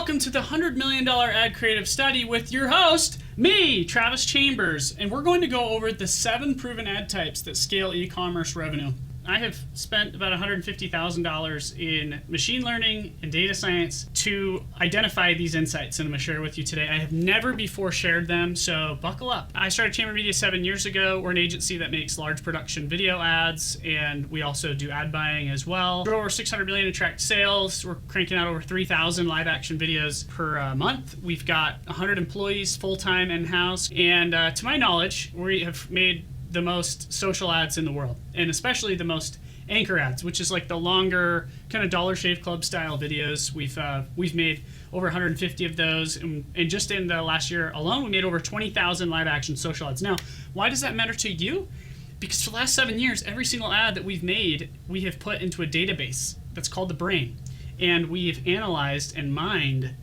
Welcome to the $100 million ad creative study with your host, me, Travis Chambers, and we're going to go over the 7 proven ad types that scale e-commerce revenue. I have spent about $150,000 in machine learning and data science to identify these insights, and I'm going to share with you today. I have never before shared them, so buckle up. I started Chamber Media 7 years ago. We're an agency that makes large production video ads, and we also do ad buying as well. We're over $600 million in tracked sales. We're cranking out over 3,000 live action videos per month. We've got 100 employees full-time in-house, and to my knowledge, we have made the most social ads in the world, and especially the most anchor ads, which is like the longer kind of Dollar Shave Club style videos. We've made over 150 of those, and just in the last year alone, we made over 20,000 live action social ads. Now, why does that matter to you? Because for the last 7 years, every single ad that we've made, we have put into a database that's called the brain, and we've analyzed and mined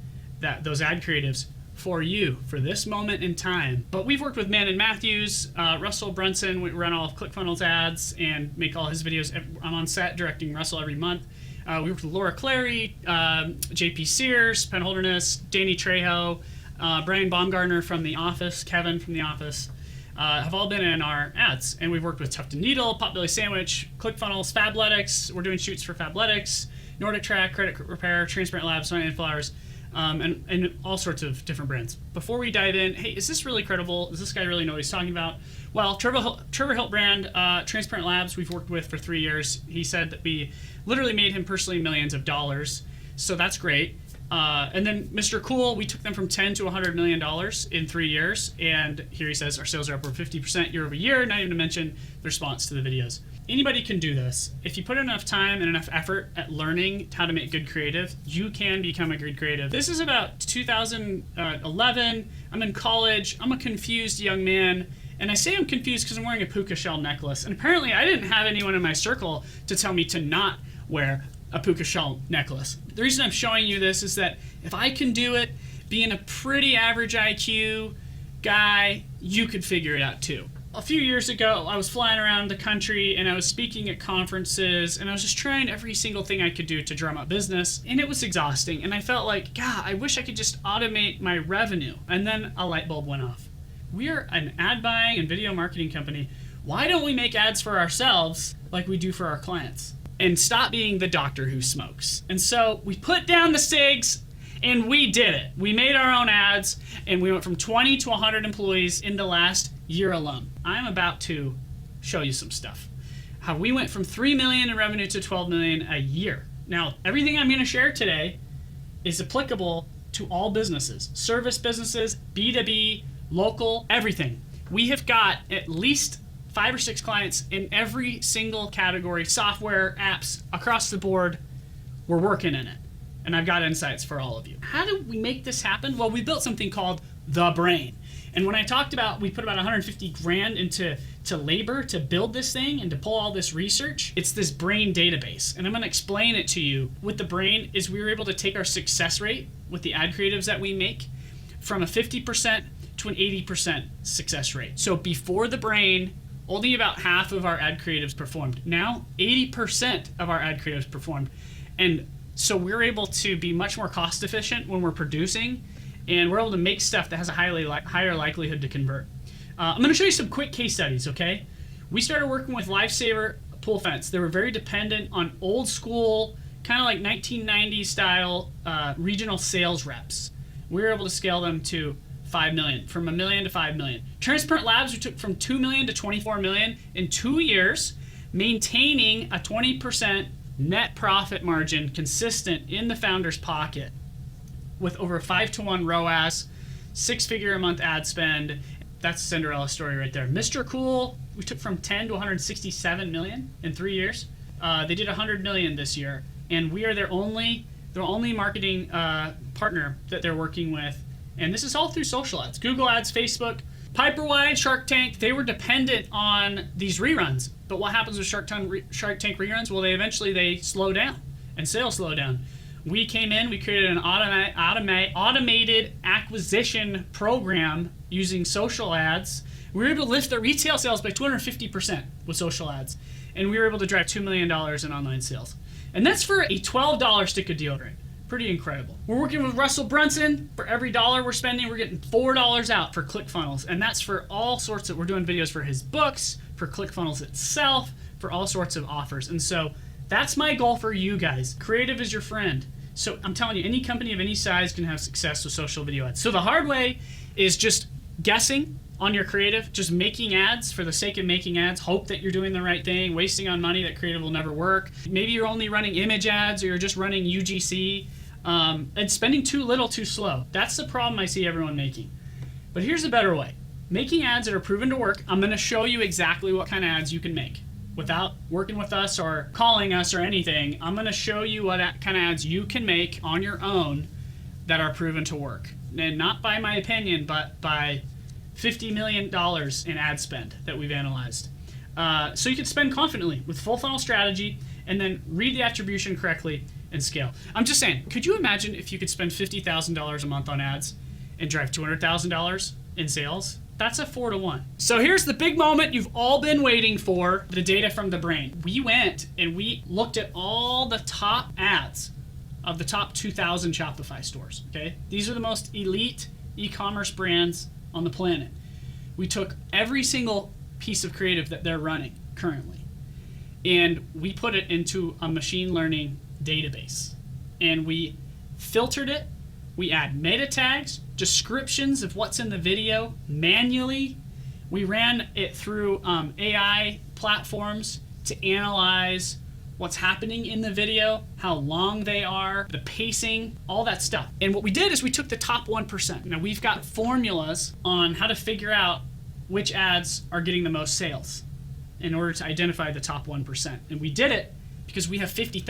those ad creatives for you, for this moment in time. But we've worked with Mann & Matthews, Russell Brunson. We run all of ClickFunnels ads and make all his videos. I'm on set directing Russell every month. We worked with Laura Clary, JP Sears, Penn Holderness, Danny Trejo, Brian Baumgartner from The Office, Kevin from The Office, have all been in our ads. And we've worked with Tuft & Needle, Potbelly Sandwich, ClickFunnels, Fabletics. We're doing shoots for Fabletics, Nordic Track, Credit Repair, Transparent Labs, Sunny Flowers. And all sorts of different brands. Before we dive in, hey, is this really credible? Does this guy really know what he's talking about? Well, Trevor Hiltbrand, Transparent Labs, we've worked with for 3 years. He said that we literally made him personally millions of dollars, so that's great. And then Mr. Cool, we took them from $10 to $100 million in 3 years, and here he says our sales are up over 50% year over year, not even to mention the response to the videos. Anybody can do this. If you put enough time and enough effort at learning how to make good creative, you can become a good creative. This is about 2011. I'm in college. I'm a confused young man. And I say I'm confused because I'm wearing a puka shell necklace. And apparently I didn't have anyone in my circle to tell me to not wear a puka shell necklace. The reason I'm showing you this is that if I can do it, being a pretty average IQ guy, you could figure it out too. A few years ago, I was flying around the country and I was speaking at conferences, and I was just trying every single thing I could do to drum up business, and it was exhausting. And I felt like, God, I wish I could just automate my revenue. And then a light bulb went off. We're an ad buying and video marketing company. Why don't we make ads for ourselves like we do for our clients? And stop being the doctor who smokes. And so we put down the cigs, and we did it. We made our own ads, and we went from 20 to 100 employees in the last year alone. I'm about to show you some stuff. How we went from 3 million in revenue to 12 million a year. Now, everything I'm going to share today is applicable to all businesses, service businesses, B2B, local, everything. We have got at least 5 or 6 clients in every single category, software, apps, across the board. We're working in it. And I've got insights for all of you. How do we make this happen? Well, we built something called the brain. And when I talked about, we put about 150 grand into labor to build this thing and to pull all this research, it's this brain database. And I'm gonna explain it to you. With the brain is we were able to take our success rate with the ad creatives that we make from a 50% to an 80% success rate. So before the brain, only about half of our ad creatives performed. Now, 80% of our ad creatives performed. And so we're able to be much more cost efficient when we're producing, and we're able to make stuff that has a higher likelihood to convert. I'm going to show you some quick case studies, okay? We started working with Lifesaver Pool Fence. They were very dependent on old school, kind of like 1990s style regional sales reps. We were able to scale them to 5 million, from 1 million to 5 million. Transparent Labs, we took from 2 million to 24 million in 2 years, maintaining a 20% net profit margin consistent in the founder's pocket with over 5-to-1 ROAS, 6-figure a month ad spend. That's a Cinderella story right there. Mr. Cool, we took from 10 to 167 million in 3 years. They did 100 million this year, and we are their only marketing partner that they're working with. And this is all through social ads, Google ads, Facebook. Piperwide, Shark Tank, they were dependent on these reruns. But what happens with Shark Tank reruns? Well, they slow down, and sales slow down. We came in, we created an automated acquisition program using social ads. We were able to lift their retail sales by 250% with social ads. And we were able to drive $2 million in online sales. And that's for a $12 stick of deodorant. Pretty incredible. We're working with Russell Brunson. For every dollar we're spending, we're getting $4 out for ClickFunnels. And that's for all sorts of, we're doing videos for his books, for ClickFunnels itself, for all sorts of offers. And so that's my goal for you guys. Creative is your friend. So I'm telling you, any company of any size can have success with social video ads. So the hard way is just guessing on your creative, just making ads for the sake of making ads, hope that you're doing the right thing, wasting on money that creative will never work. Maybe you're only running image ads or you're just running UGC, and spending too little too slow. That's the problem I see everyone making. But here's a better way. Making ads that are proven to work. I'm gonna show you exactly what kind of ads you can make. Without working with us or calling us or anything, I'm gonna show you what kind of ads you can make on your own that are proven to work. And not by my opinion, but by $50 million in ad spend that we've analyzed. So you can spend confidently with full funnel strategy and then read the attribution correctly and scale. I'm just saying, could you imagine if you could spend $50,000 a month on ads and drive $200,000 in sales? That's a 4-to-1. So here's the big moment you've all been waiting for, the data from the brain. We went and we looked at all the top ads of the top 2,000 Shopify stores, okay? These are the most elite e-commerce brands on the planet. We took every single piece of creative that they're running currently, and we put it into a machine learning database. And we filtered it. We add meta tags, descriptions of what's in the video manually. We ran it through AI platforms to analyze what's happening in the video, how long they are, the pacing, all that stuff. And what we did is we took the top 1%. Now we've got formulas on how to figure out which ads are getting the most sales in order to identify the top 1%. And we did it because we have 50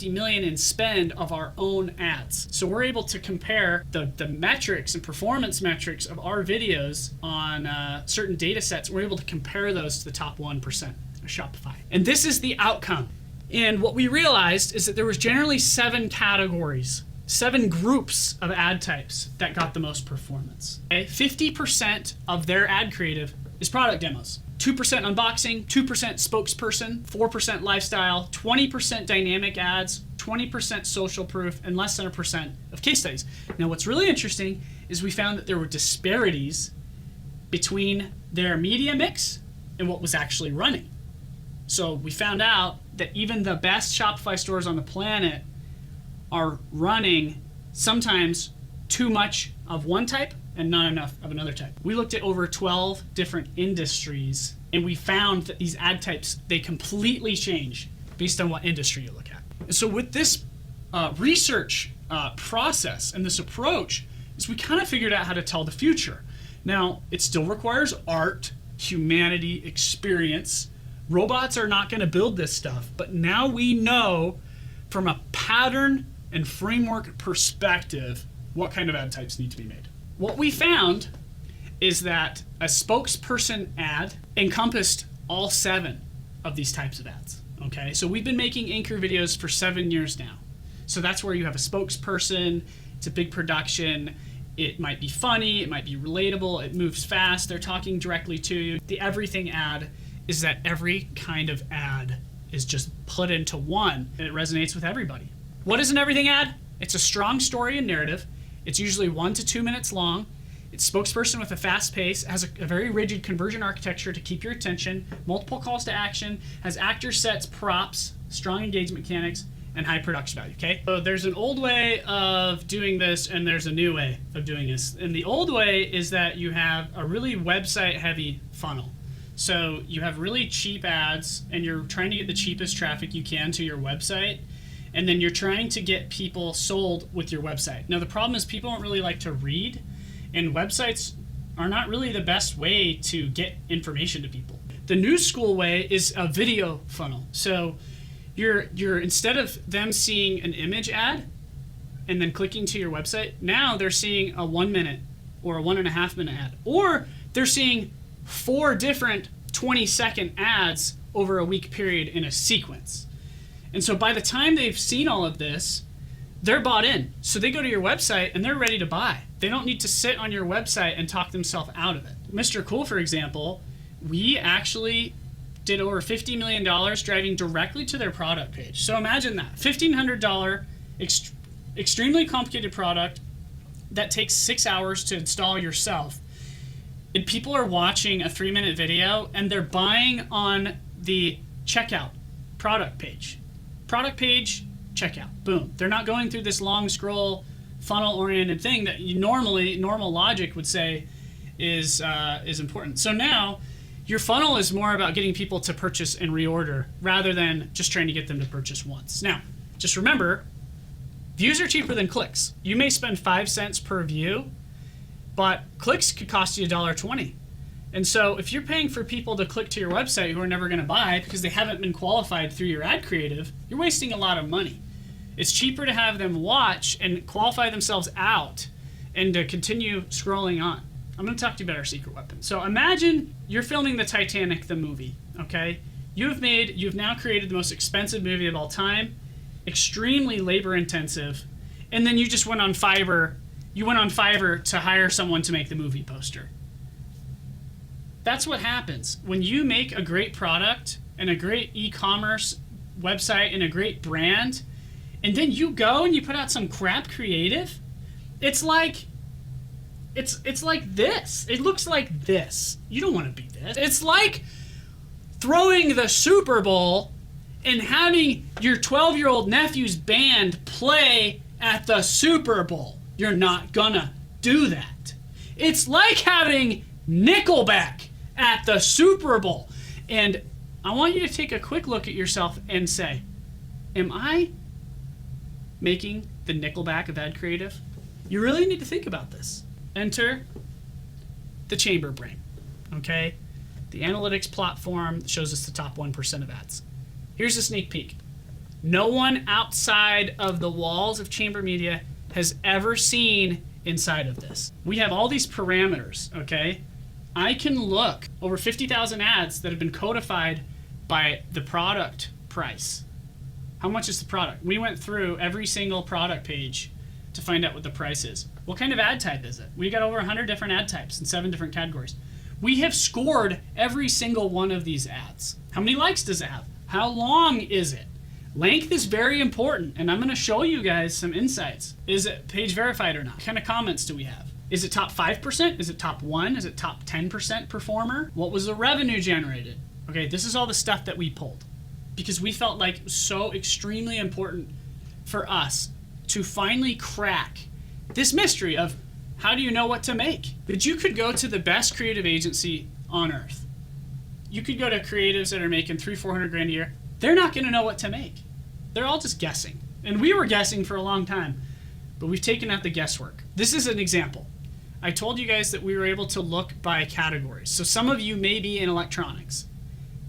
million in spend of our own ads. So we're able to compare the metrics and performance metrics of our videos on certain data sets. We're able to compare those to the top 1% of Shopify. And this is the outcome. And what we realized is that there was generally 7 categories, 7 groups of ad types that got the most performance. Okay? 50% of their ad creative is product demos. 2% unboxing, 2% spokesperson, 4% lifestyle, 20% dynamic ads, 20% social proof, and less than 1% of case studies. Now what's really interesting is we found that there were disparities between their media mix and what was actually running. So we found out that even the best Shopify stores on the planet are running sometimes too much of one type and not enough of another type. We looked at over 12 different industries, and we found that these ad types, they completely change based on what industry you look at. And so with this research process and this approach, is we kind of figured out how to tell the future. Now, it still requires art, humanity, experience. Robots are not going to build this stuff, but now we know from a pattern and framework perspective what kind of ad types need to be made. What we found is that a spokesperson ad encompassed all 7 of these types of ads. Okay, so we've been making Anchor videos for 7 years now. So that's where you have a spokesperson, it's a big production, it might be funny, it might be relatable, it moves fast, they're talking directly to you. The everything ad is that every kind of ad is just put into one, and it resonates with everybody. What is an everything ad? It's a strong story and narrative. It's usually 1 to 2 minutes long. It's spokesperson with a fast pace, has a very rigid conversion architecture to keep your attention, multiple calls to action, has actor sets, props, strong engagement mechanics, and high production value, okay? So there's an old way of doing this and there's a new way of doing this. And the old way is that you have a really website heavy funnel. So you have really cheap ads and you're trying to get the cheapest traffic you can to your website. And then you're trying to get people sold with your website. Now the problem is people don't really like to read, and websites are not really the best way to get information to people. The new school way is a video funnel. So you're instead of them seeing an image ad and then clicking to your website, now they're seeing a 1 minute or a 1.5 minute ad. Or they're seeing 4 different 20-second ads over a week period in a sequence. And so by the time they've seen all of this, they're bought in. So they go to your website and they're ready to buy. They don't need to sit on your website and talk themselves out of it. Mr. Cool, for example, we actually did over $50 million driving directly to their product page. So imagine that, $1,500 extremely complicated product that takes 6 hours to install yourself. And people are watching a 3-minute video and they're buying on the checkout product page. Product page, checkout, boom. They're not going through this long scroll funnel-oriented thing that you normal logic would say is important. So now your funnel is more about getting people to purchase and reorder rather than just trying to get them to purchase once. Now, just remember, views are cheaper than clicks. You may spend 5 cents per view, but clicks could cost you $1.20. And so if you're paying for people to click to your website who are never going to buy because they haven't been qualified through your ad creative, you're wasting a lot of money. It's cheaper to have them watch and qualify themselves out and to continue scrolling on. I'm going to talk to you about our secret weapon. So imagine you're filming the Titanic, the movie, okay? You've now created the most expensive movie of all time, extremely labor intensive, and then you just went on Fiverr. You went on Fiverr to hire someone to make the movie poster. That's what happens when you make a great product and a great e-commerce website and a great brand, and then you go and you put out some crap creative. It's like this. It looks like this. You don't want to be this. It's like throwing the Super Bowl and having your 12-year-old nephew's band play at the Super Bowl. You're not gonna do that. It's like having Nickelback at the Super Bowl. And I want you to take a quick look at yourself and say, am I making the Nickelback of ad creative? You really need to think about this. Enter the Chamber Brain, okay? The analytics platform that shows us the top 1% of ads. Here's a sneak peek. No one outside of the walls of Chamber Media has ever seen inside of this. We have all these parameters, okay? I can look over 50,000 ads that have been codified by the product price. How much is the product? We went through every single product page to find out what the price is. What kind of ad type is it? We got over 100 different ad types in 7 different categories. We have scored every single one of these ads. How many likes does it have? How long is it? Length is very important, and I'm going to show you guys some insights. Is it page verified or not? What kind of comments do we have? Is it top 5%? Is it top 1? Is it top 10% performer? What was the revenue generated? Okay, this is all the stuff that we pulled because we felt like it was so extremely important for us to finally crack this mystery of how do you know what to make? But you could go to the best creative agency on earth. You could go to creatives that are making $300,000-$400,000 a year. They're not going to know what to make. They're all just guessing. And we were guessing for a long time, but we've taken out the guesswork. This is an example. I told you guys that we were able to look by categories. So some of you may be in electronics.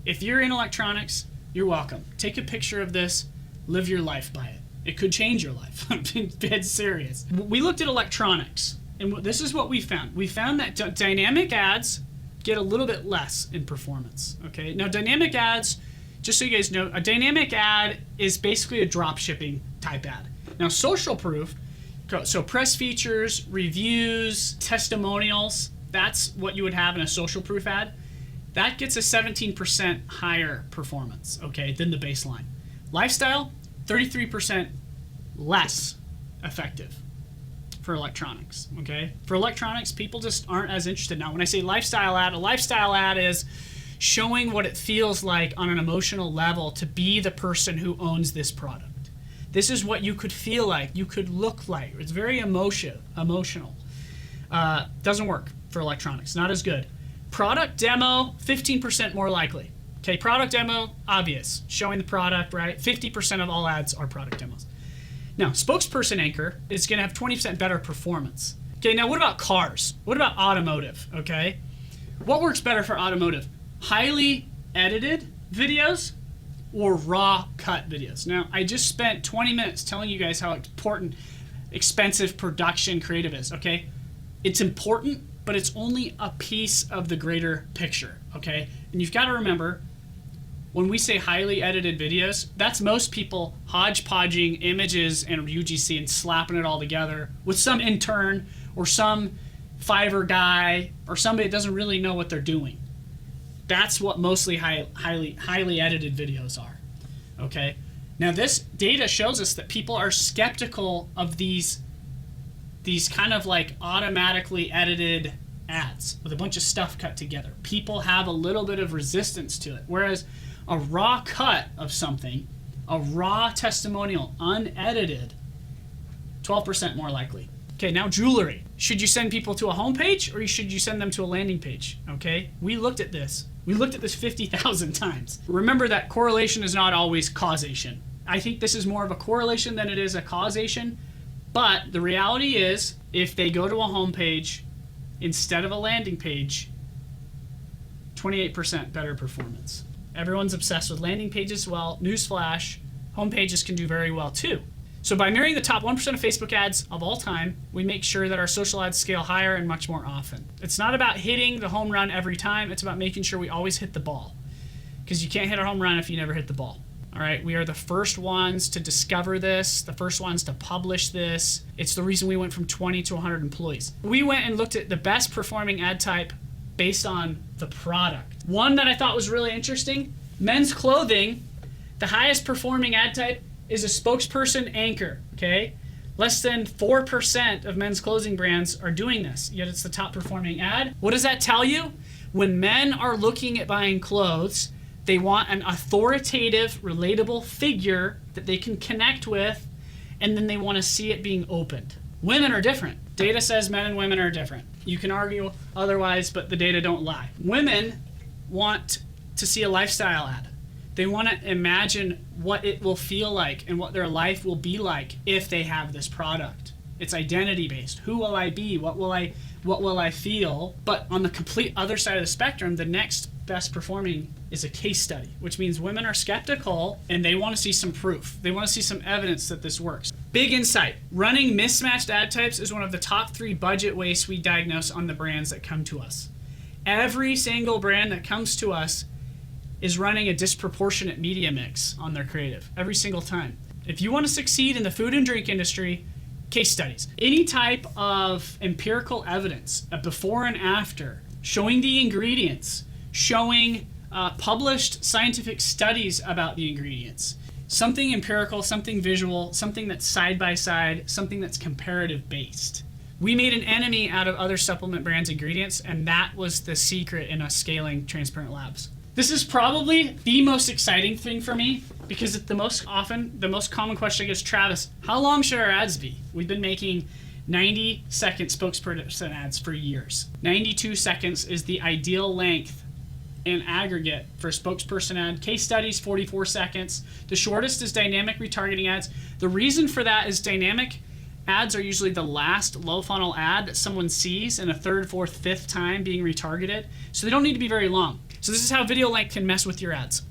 If you're in electronics, you're welcome. Take a picture of this, live your life by it. It could change your life. I'm being dead serious. We looked at electronics, and this is what we found. We found that dynamic ads get a little bit less in performance. Okay. Now, dynamic ads, just so you guys know, a dynamic ad is basically a drop shipping type ad. Now, social proof, so press features, reviews, testimonials, that's what you would have in a social proof ad. That gets a 17% higher performance, okay, than the baseline. Lifestyle, 33% less effective for electronics, okay? For electronics, people just aren't as interested. Now, when I say lifestyle ad, a lifestyle ad is showing what it feels like on an emotional level to be the person who owns this product. This is what you could feel like, you could look like. It's very emotional. Doesn't work for electronics, not as good. Product demo, 15% more likely. Okay, product demo, obvious, showing the product, right? 50% of all ads are product demos. Now, spokesperson anchor is gonna have 20% better performance. Okay, now what about cars? What about automotive, okay? What works better for automotive? Highly edited videos or raw cut videos? Now, I just spent 20 minutes telling you guys how important expensive production creative is, okay? It's important, but it's only a piece of the greater picture, okay? And you've got to remember, when we say highly edited videos, that's most people hodgepodging images and UGC and slapping it all together with some intern or some Fiverr guy or somebody that doesn't really know what they're doing. That's what mostly highly edited videos are. Okay. Now this data shows us that people are skeptical of these kind of like automatically edited ads with a bunch of stuff cut together. People have a little bit of resistance to it. Whereas a raw cut of something, a raw testimonial, unedited, 12% more likely. Okay, now jewelry. Should you send people to a homepage or should you send them to a landing page? Okay, we looked at this. We looked at this 50,000 times. Remember that correlation is not always causation. I think this is more of a correlation than it is a causation. But the reality is, if they go to a homepage instead of a landing page, 28% better performance. Everyone's obsessed with landing pages. Well, newsflash, homepages can do very well too. So by marrying the top 1% of Facebook ads of all time, we make sure that our social ads scale higher and much more often. It's not about hitting the home run every time. It's about making sure we always hit the ball. Because you can't hit a home run if you never hit the ball. All right, we are the first ones to discover this, the first ones to publish this. It's the reason we went from 20 to 100 employees. We went and looked at the best performing ad type based on the product. One that I thought was really interesting, men's clothing, the highest performing ad type is a spokesperson anchor, okay? Less than 4% of men's clothing brands are doing this, yet it's the top performing ad. What does that tell you? When men are looking at buying clothes, they want an authoritative, relatable figure that they can connect with, and then they want to see it being opened. Women are different. Data says men and women are different. You can argue otherwise, but the data don't lie. Women want to see a lifestyle ad. They want to imagine what it will feel like and what their life will be like if they have this product. It's identity based. Who will I be? What will I feel? But on the complete other side of the spectrum, the next best performing is a case study, which means women are skeptical and they want to see some proof. They want to see some evidence that this works. Big insight. Running mismatched ad types is one of the top 3 budget wastes we diagnose on the brands that come to us. Every single brand that comes to us is running a disproportionate media mix on their creative every single time. If you want to succeed in the food and drink industry, case studies. Any type of empirical evidence, a before and after, showing the ingredients, showing published scientific studies about the ingredients. Something empirical, something visual, something that's side by side, something that's comparative based. We made an enemy out of other supplement brands' ingredients, and that was the secret in us scaling Transparent Labs. This is probably the most exciting thing for me because the most common question I get is, Travis, how long should our ads be? We've been making 90-second spokesperson ads for years. 92 seconds is the ideal length in aggregate for a spokesperson ad. Case studies, 44 seconds. The shortest is dynamic retargeting ads. The reason for that is dynamic ads are usually the last low funnel ad that someone sees in a third, fourth, fifth time being retargeted. So they don't need to be very long. So this is how video length can mess with your ads.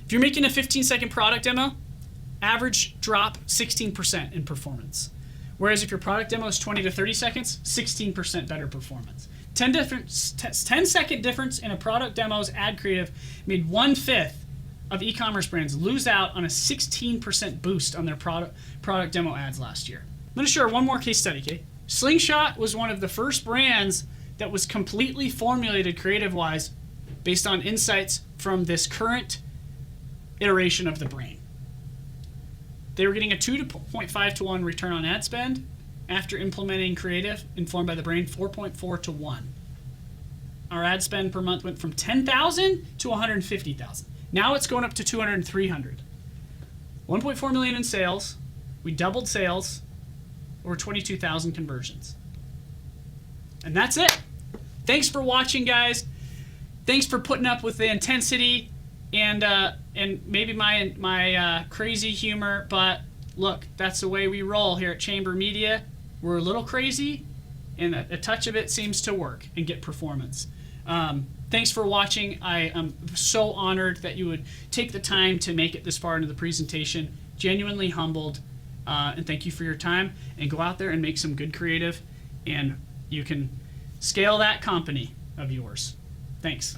If you're making a 15-second product demo, average drop 16% in performance. Whereas if your product demo is 20 to 30 seconds, 16% better performance. 10-second difference in a product demo's ad creative made 1/5 of e-commerce brands lose out on a 16% boost on their product demo ads last year. I'm going to share one more case study, okay? Slingshot was one of the first brands that was completely formulated creative-wise based on insights from this current iteration of the brain. They were getting a 2.5 to 1 return on ad spend after implementing creative informed by the brain, 4.4 to 1. Our ad spend per month went from 10,000 to 150,000. Now it's going up to 200 and 300. 1.4 million in sales. We doubled sales. Over 22,000 conversions. And that's it. Thanks for watching, guys. Thanks for putting up with the intensity and maybe my crazy humor. But look, that's the way we roll here at Chamber Media. We're a little crazy, and a touch of it seems to work and get performance. Thanks for watching. I am so honored that you would take the time to make it this far into the presentation. Genuinely humbled, and thank you for your time. And go out there and make some good creative, and you can scale that company of yours. Thanks.